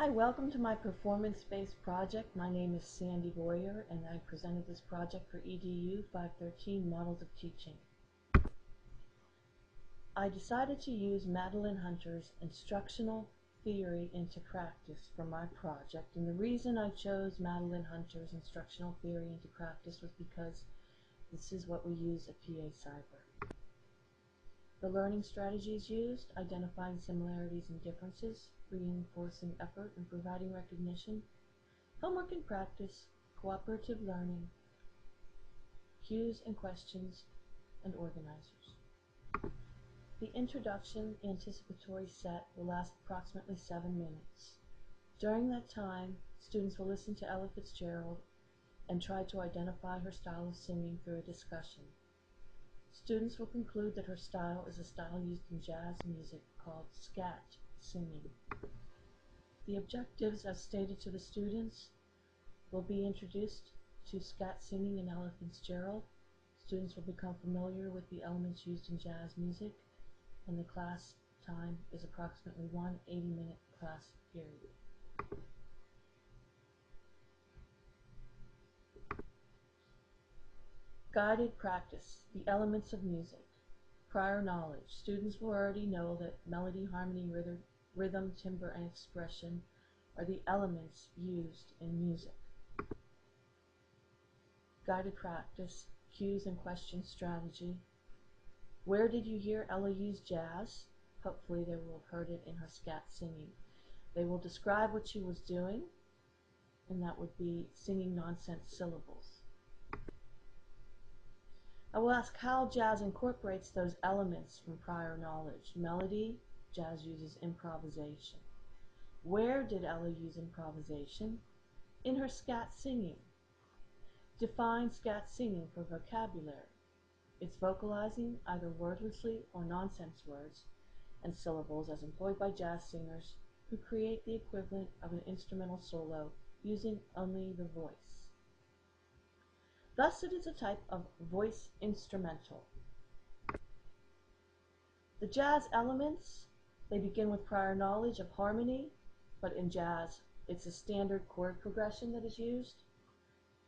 Hi, welcome to my performance-based project. My name is Sandy Boyer, and I presented this project for EDU 513 Models of Teaching. I decided to use Madeline Hunter's instructional theory into practice for my project, and the reason I chose Madeline Hunter's instructional theory into practice was because this is what we use at PA Cyber. The learning strategies used: identifying similarities and differences, reinforcing effort and providing recognition, homework and practice, cooperative learning, cues and questions, and organizers. The introduction anticipatory set will last approximately 7 minutes. During that time, students will listen to Ella Fitzgerald and try to identify her style of singing through a discussion. Students will conclude that her style is a style used in jazz music called scat singing. The objectives, as stated to the students, will be introduced to scat singing in Ella Fitzgerald. Students will become familiar with the elements used in jazz music, and the class time is approximately one 80-minute class period. Guided practice: the elements of music. Prior knowledge: students will already know that melody, harmony, rhythm, timbre, and expression are the elements used in music. Guided practice: cues and question strategy. Where did you hear Ella use jazz? Hopefully they will have heard it in her scat singing. They will describe what she was doing, and that would be singing nonsense syllables. I will ask how jazz incorporates those elements from prior knowledge. Melody: jazz uses improvisation. Where did Ella use improvisation? In her scat singing. Define scat singing for vocabulary. It's vocalizing either wordlessly or nonsense words and syllables as employed by jazz singers who create the equivalent of an instrumental solo using only the voice. Thus it is a type of voice instrumental. The jazz elements, they begin with prior knowledge of harmony, but in jazz it's a standard chord progression that is used.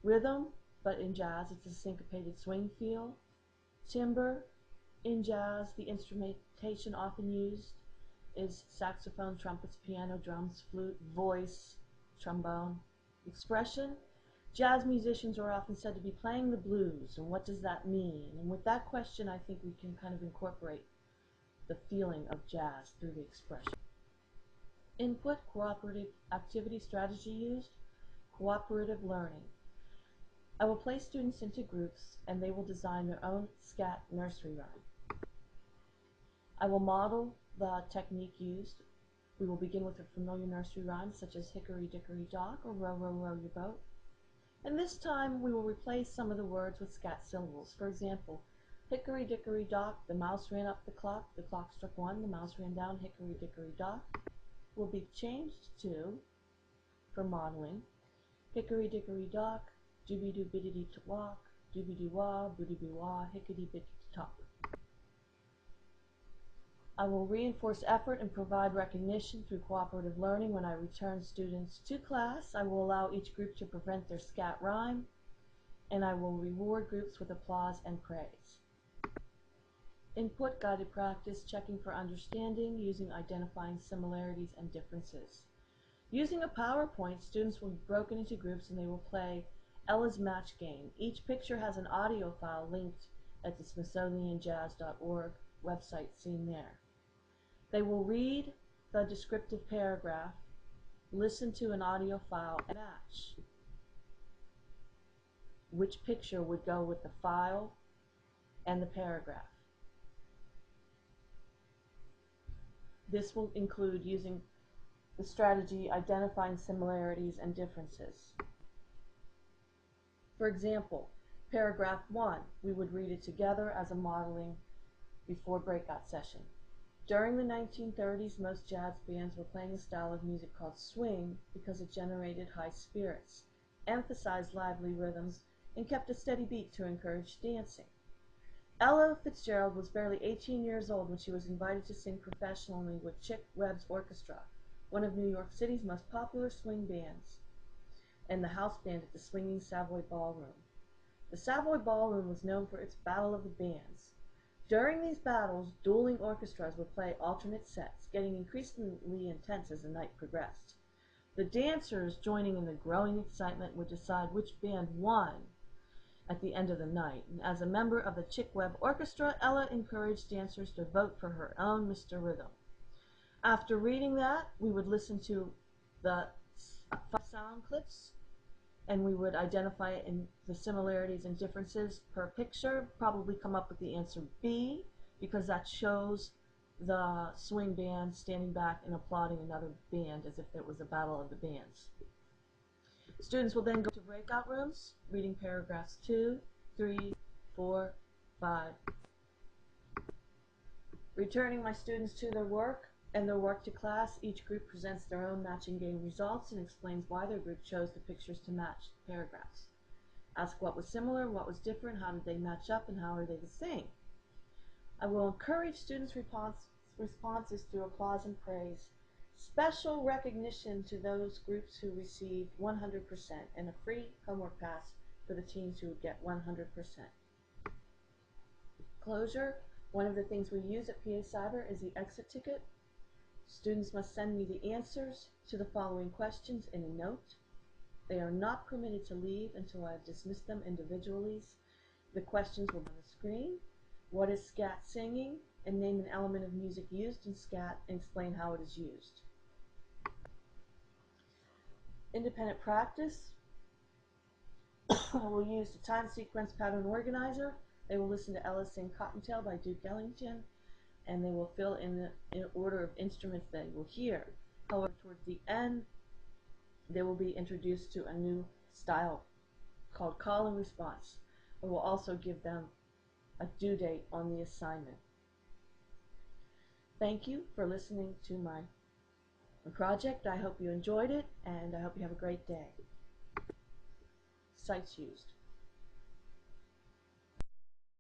Rhythm, but in jazz it's a syncopated swing feel. Timbre: in jazz the instrumentation often used is saxophone, trumpets, piano, drums, flute, voice, trombone. Expression: jazz musicians are often said to be playing the blues, and what does that mean? And with that question, I think we can kind of incorporate the feeling of jazz through the expression. Input: cooperative activity strategy used, cooperative learning. I will place students into groups and they will design their own scat nursery rhyme. I will model the technique used. We will begin with a familiar nursery rhyme such as Hickory Dickory Dock or Row, Row, Row Your Boat. And this time we will replace some of the words with scat syllables. For example, Hickory Dickory Dock, the mouse ran up the clock struck 1, the mouse ran down, Hickory Dickory Dock, will be changed to, for modeling, Hickory Dickory Dock, dooby doo biddity to walk, dooby doo wah, booty boo wah, hickety bickety top. I will reinforce effort and provide recognition through cooperative learning. When I return students to class, I will allow each group to present their scat rhyme, and I will reward groups with applause and praise. Input: guided practice, checking for understanding, using identifying similarities and differences. Using a PowerPoint, students will be broken into groups and they will play Ella's Match Game. Each picture has an audio file linked at the smithsonianjazz.org website seen there. They will read the descriptive paragraph, listen to an audio file, and match which picture would go with the file and the paragraph. This will include using the strategy identifying similarities and differences. For example, paragraph 1, we would read it together as a modeling before breakout session. During the 1930s, most jazz bands were playing a style of music called swing because it generated high spirits, emphasized lively rhythms, and kept a steady beat to encourage dancing. Ella Fitzgerald was barely 18 years old when she was invited to sing professionally with Chick Webb's orchestra. one of New York City's most popular swing bands, and the house band at the swinging Savoy Ballroom. The Savoy Ballroom was known for its Battle of the Bands. During these battles, dueling orchestras would play alternate sets, getting increasingly intense as the night progressed. The dancers, joining in the growing excitement, would decide which band won at the end of the night. And as a member of the Chick Webb Orchestra, Ella encouraged dancers to vote for her own Mr. Rhythm. After reading that, we would listen to the sound clips and we would identify in the similarities and differences per picture, probably come up with the answer B, because that shows the swing band standing back and applauding another band as if it was a battle of the bands. Students will then go to breakout rooms, reading paragraphs 2, 3, 4, 5. Returning my students to their work and their work to class, each group presents their own matching game results and explains why their group chose the pictures to match the paragraphs. Ask what was similar, what was different, how did they match up, and how are they the same. I will encourage students' responses through applause and praise. Special recognition to those groups who received 100% and a free homework pass for the teams who would get 100%. Closure. One of the things we use at PA Cyber is the exit ticket. Students must send me the answers to the following questions in a note. They are not permitted to leave until I have dismissed them individually. The questions will be on the screen. What is scat singing? And name an element of music used in scat and explain how it is used. Independent practice. We'll use the time sequence pattern organizer. They will listen to Ella sing Cottontail by Duke Ellington, and they will fill in the order of instruments they will hear. However, towards the end, they will be introduced to a new style called call and response. I will also give them a due date on the assignment. Thank you for listening to my project. I hope you enjoyed it, and I hope you have a great day. Sites used.